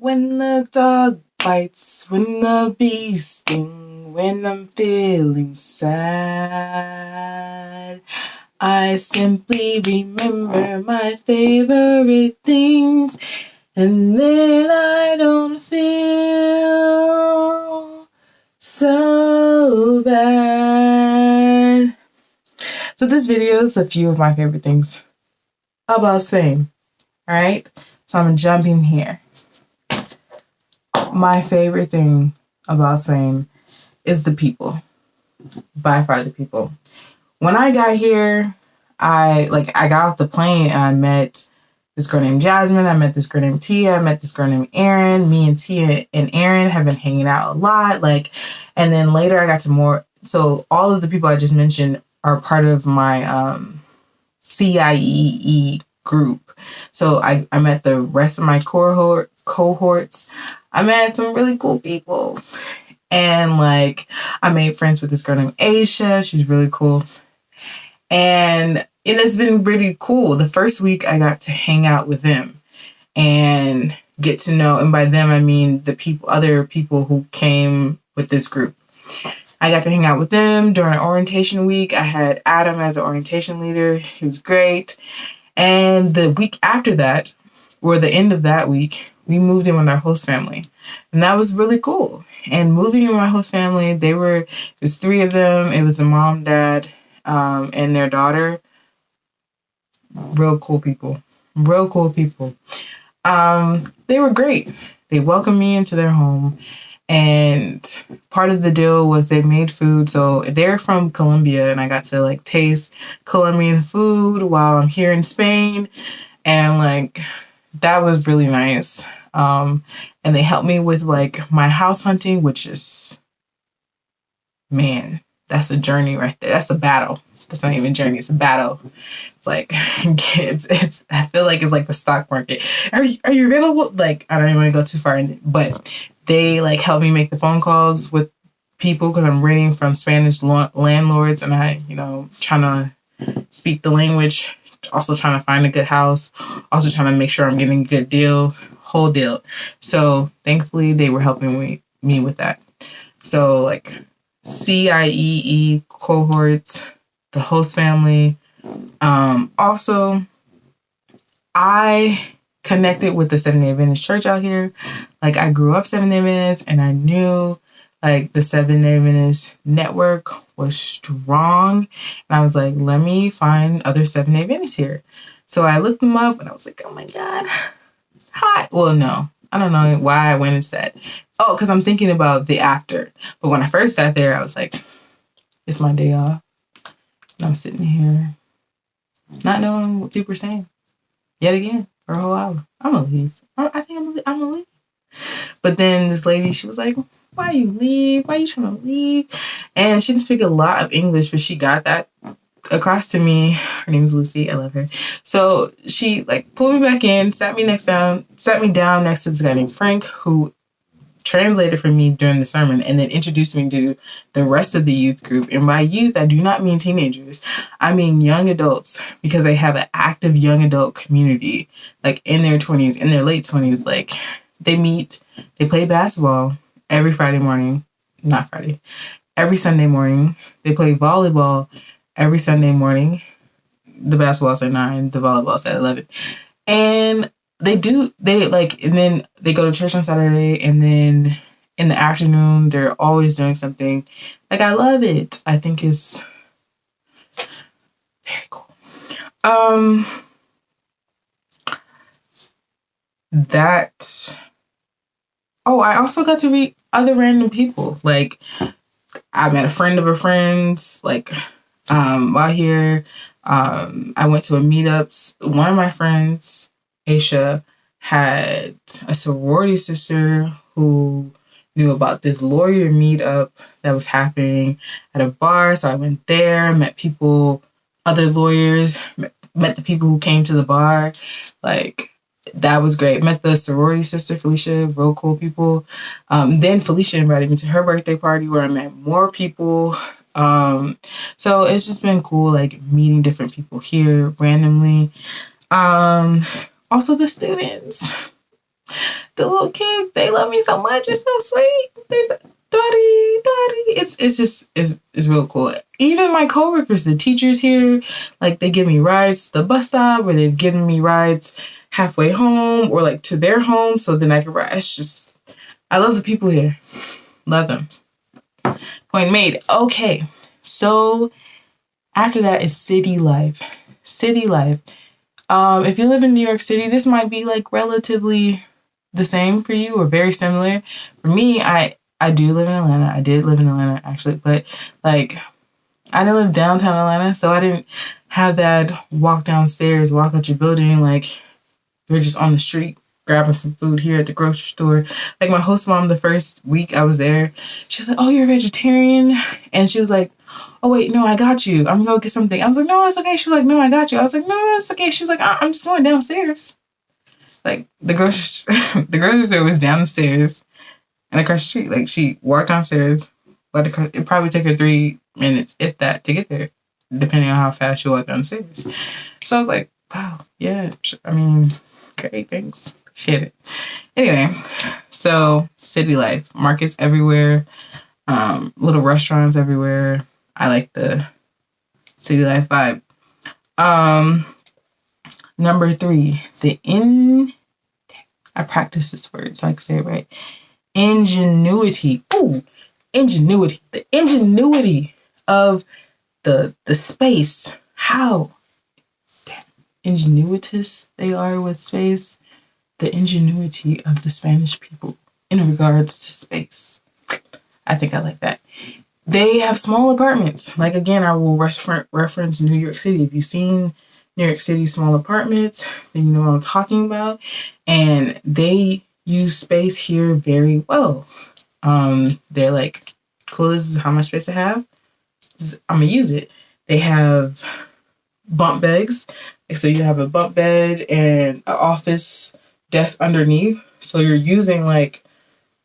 When the dog bites, when the bee sting, when I'm feeling sad, I simply remember my favorite things, and then I don't feel so bad. So this video is a few of my favorite things about Spain. Alright? So I'm jumping here. My favorite thing about Spain is the people. By far the people. When I got here, I got off the plane and I met this girl named Jasmine. I met this girl named Tia. I met this girl named Erin. Me and Tia and Erin have been hanging out a lot. And then later I got to more. So all of the people I just mentioned are part of my CIEE group. So I met the rest of my cohorts. I met some really cool people. And I made friends with this girl named Aisha. She's really cool. And it has been really cool. The first week I got to hang out with them and get to know, and by them I mean the other people who came with this group. I got to hang out with them during orientation week. I had Adam as an orientation leader. He was great. And the week after that, or the end of that week, we moved in with our host family. And that was really cool. And moving in with my host family, it was 3 of them. It was a mom, dad, and their daughter. Real cool people. Real cool people. They were great. They welcomed me into their home. And part of the deal was they made food. So they're from Colombia, and I got to taste Colombian food while I'm here in Spain. And that was really nice. And they helped me with my house hunting, which is, man, that's a journey right there. That's a battle. That's not even a journey. It's a battle. It's I feel like it's like the stock market. Are you available? I don't even want to go too far in it, but they help me make the phone calls with people because I'm renting from Spanish landlords, and I, trying to speak the language, also trying to find a good house, also trying to make sure I'm getting a good deal, whole deal. So thankfully they were helping me with that. So CIEE cohorts, the host family. Also, I connected with the Seventh-day Adventist church out here. I grew up Seventh-day Adventist, and I knew the Seventh-day Adventist network was strong. And I was like, let me find other Seventh-day Adventists here. So I looked them up, and I was like, oh my God, hot. Well, no, I don't know why I went into that. Oh, because I'm thinking about the after. But when I first got there, I was like, it's my day off. And I'm sitting here not knowing what people are saying. Yet again, for a whole hour. I'm going to leave. I think I'm going to leave. But then this lady, she was like, why you leave? Why you trying to leave? And she didn't speak a lot of English, but she got that across to me. Her name is Lucy. I love her. So she pulled me back in, sat me down next to this guy named Frank, who translated for me during the sermon, and then introduced me to the rest of the youth group. And by youth, I do not mean teenagers. I mean young adults, because they have an active young adult community, in their 20s, in their late 20s. They meet, they play basketball every Sunday morning. They play volleyball every Sunday morning. The basketball's at 9, the volleyball's at 11. And and then they go to church on Saturday, and then in the afternoon, they're always doing something. I love it. I think it's very cool. I also got to meet other random people. I met a friend of a friend's, while here. I went to a meetups. One of my friends, Aisha, had a sorority sister who knew about this lawyer meetup that was happening at a bar. So I went there, met people, other lawyers, met the people who came to the bar. That was great. Met the sorority sister, Felicia, real cool people. Then Felicia invited me to her birthday party where I met more people. So it's just been cool, meeting different people here randomly. Also the students. the little kids, they love me so much. It's so sweet. Daddy. It's real cool. Even my coworkers, the teachers here, like they give me rides to the bus stop, or they've given me rides halfway home or like to their home, so then I can ride. It's just, I love the people here. Love them. Point made. Okay, so after that is city life. City life. If you live in New York City, this might be like relatively the same for you or very similar. For me, I do live in Atlanta. I did live in Atlanta actually, but like I didn't live downtown Atlanta, so I didn't have that walk downstairs, walk out your building like you're just on the street grabbing some food here at the grocery store. Like my host mom, the first week I was there, she's like, "Oh, you're a vegetarian?" And she was like, "Oh wait, no, I got you. I'm gonna go get something." I was like, "No, it's okay." She was like, "No, I got you." I was like, "No, it's okay." She's like, "I'm just going downstairs." Like the grocery the grocery store was down the stairs and across the street. Like she walked downstairs, but it probably took her 3 minutes, if that, to get there, depending on how fast she walked downstairs. So I was like, wow, yeah, I mean, great, thanks. Appreciate it. Anyway, so city life, markets everywhere, little restaurants everywhere. I like the city life vibe. Number 3, I practice this word so I can say it right. Ingenuity. Ooh, ingenuity. The ingenuity of the space. How ingenuitous they are with space. The ingenuity of the Spanish people in regards to space. I think I like that. They have small apartments. Like, again, I will reference New York City. If you've seen New York City small apartments, then you know what I'm talking about. And they use space here very well. They're like, cool, this is how much space I have. I'm going to use it. They have bunk beds. So you have a bunk bed and an office desk underneath. So you're using like,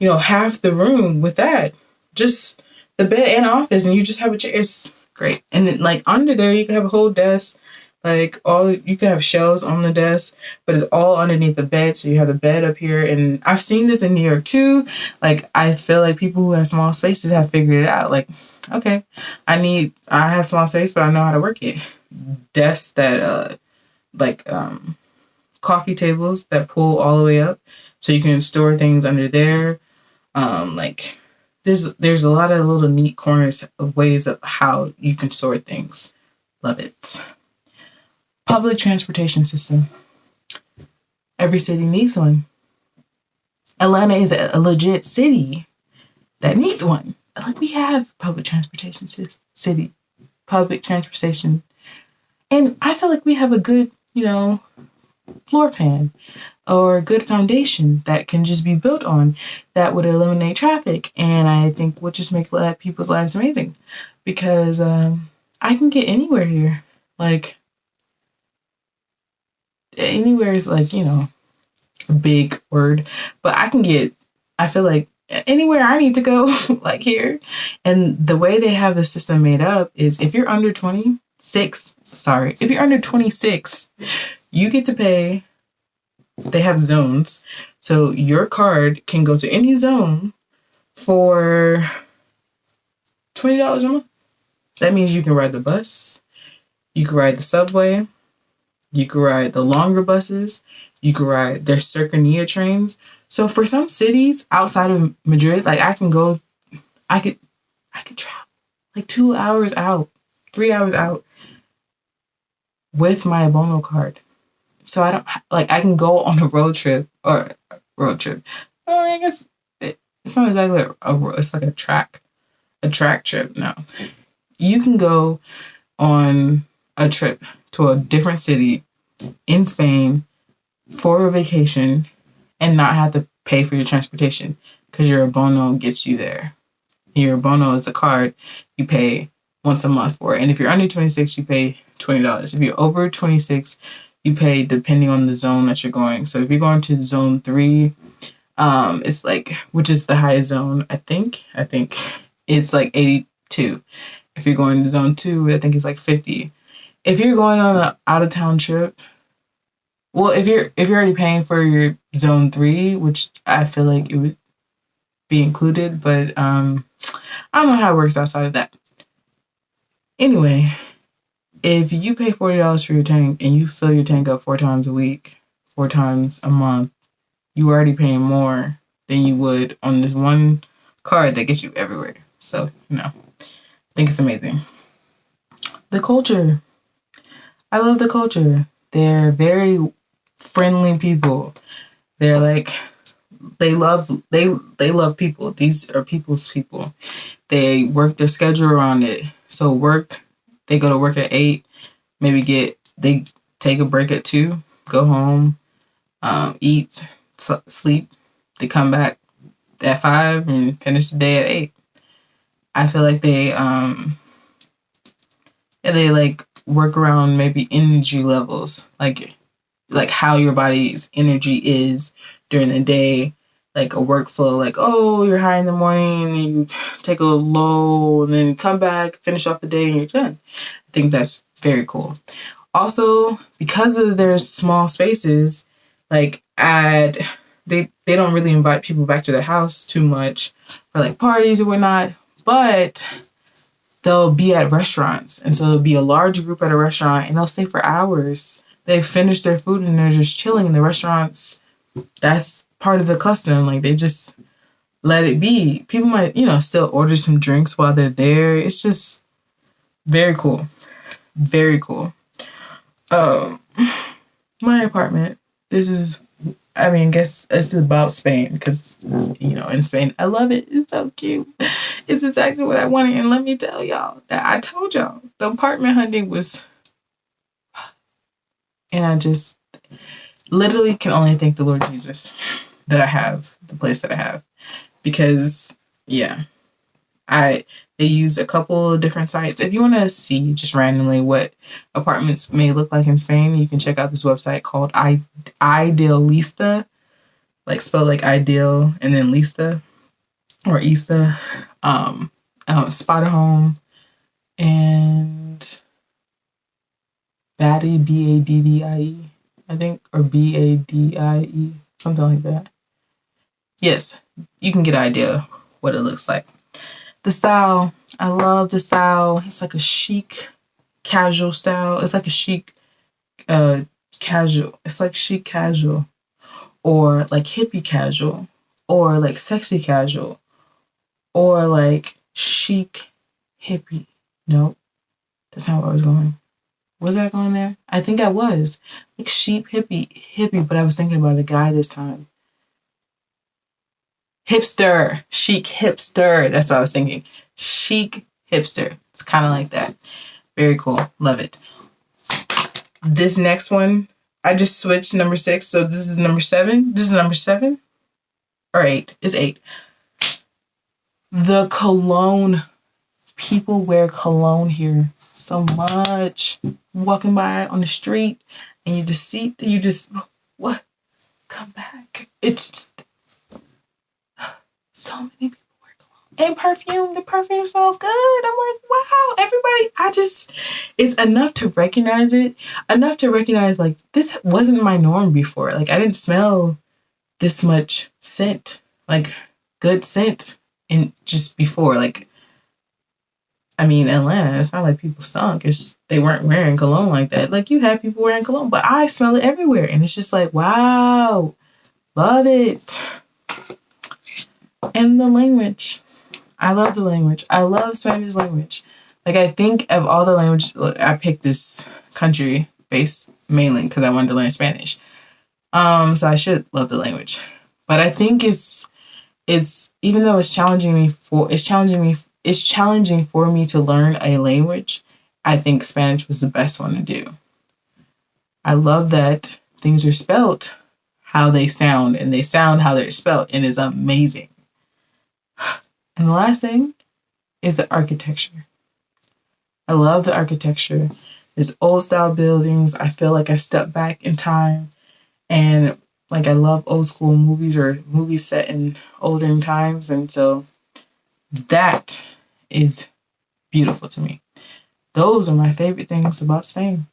half the room with that. Just the bed and office, and you just have a chair. It's great. And then like under there, you can have a whole desk. Like you can have shelves on the desk, but it's all underneath the bed. So you have the bed up here. And I've seen this in New York too. Like I feel like people who have small spaces have figured it out. Like, okay, I have small space, but I know how to work it. Desks that coffee tables that pull all the way up, so you can store things under there. There's a lot of little neat corners of ways of how you can store things. Love it. Public transportation system. Every city needs one. Atlanta is a legit city that needs one. Like, we have public transportation public transportation. And I feel like we have a good, floor plan or a good foundation that can just be built on that would eliminate traffic. And I think would just make people's lives amazing, because I can get anywhere here. Like, anywhere is like, a big word, but I feel like anywhere I need to go, like here. And the way they have the system made up is if you're under 26, you get to pay. They have zones. So your card can go to any zone for $20 a month. That means you can ride the bus, you can ride the subway, you can ride the longer buses, you can ride their Cercanía trains. So for some cities outside of Madrid, like I could travel like 2 hours out, 3 hours out with my Abono card. So I can go on a road trip. Oh, I guess it's not exactly it's like a track trip. No, you can go on a trip to a different city in Spain for a vacation and not have to pay for your transportation, because your Abono gets you there. Your Abono is a card you pay once a month for it. And if you're under 26, you pay $20. If you're over 26, you pay depending on the zone that you're going. So if you're going to zone 3, it's like, which is the highest zone, I think it's like 82. If you're going to zone 2, I think it's like 50. If you're going on an out of town trip, Well, if you're already paying for your zone 3, which I feel like it would be included, but I don't know how it works outside of that. Anyway, if you pay $40 for your tank and you fill your tank up 4 times a week, 4 times a month, you are already paying more than you would on this one card that gets you everywhere. So, I think it's amazing. The culture. I love the culture. They're very friendly people. They're like they love people. These are people's people. They work their schedule around it. So they go to work at 8, maybe they take a break at 2, go home, eat, sleep. They come back at 5 and finish the day at 8. I feel like they like work around maybe energy levels, like how your body's energy is during the day, like a workflow, like, oh, you're high in the morning and you take a low and then come back, finish off the day and you're done. I think that's very cool. Also, because of their small spaces, like they don't really invite people back to their house too much for like parties or whatnot, but they'll be at restaurants. And so there'll be a large group at a restaurant and they'll stay for hours. They finish their food and they're just chilling in the restaurants. That's part of the custom. Like they just let it be. People might, still order some drinks while they're there. It's just very cool. Very cool. Um, my apartment. I guess it's about Spain because, in Spain, I love it. It's so cute. It's exactly what I wanted. And let me tell y'all that I told y'all the apartment hunting was, and I just literally can only thank the Lord Jesus that I have the place that I have because, yeah, they use a couple of different sites. If you want to see just randomly what apartments may look like in Spain, you can check out this website called Idealista, like spelled like ideal and then lista or Ista, Spotted Home, and Baddie, Baddie, I think, or Badie, something like that. Yes, you can get an idea what it looks like. The style, I love the style. It's like a chic, casual style. It's like a chic, casual. It's like chic casual, or like hippie casual, or like sexy casual, or like chic hippie. Nope, that's not where I was going. Was I going there? I think I was. Like chic hippie, but I was thinking about a guy this time. Hipster, chic hipster. That's what I was thinking. Chic hipster. It's kind of like that. Very cool. Love it. This next one, I just switched number 6. So this is number 7. This is number 7 or 8. It's 8. The cologne. People wear cologne here so much. Walking by on the street and you just what? Come back. It's so many people wear cologne. And perfume. The perfume smells good. I'm like, wow, everybody, it's enough to recognize it. Enough to recognize, like, this wasn't my norm before. Like, I didn't smell this much scent. Like, good scent in just before. Like, Atlanta, it's not like people stunk. They weren't wearing cologne like that. Like, you had people wearing cologne, but I smell it everywhere. And it's just like, wow, love it. And the language. I love the language. I love Spanish language. Like, I think of all the language, I picked this country based mainly because I wanted to learn Spanish. So I should love the language. But I think it's even though it's challenging for me to learn a language, I think Spanish was the best one to do. I love that things are spelt how they sound, and they sound how they're spelt, and it's amazing. And the last thing is the architecture. I love the architecture. There's old style buildings. I feel like I stepped back in time, and like I love old school movies or movies set in older times, and so that is beautiful to me. Those are my favorite things about Spain.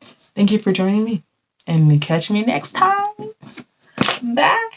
Thank you for joining me. And catch me next time. Bye.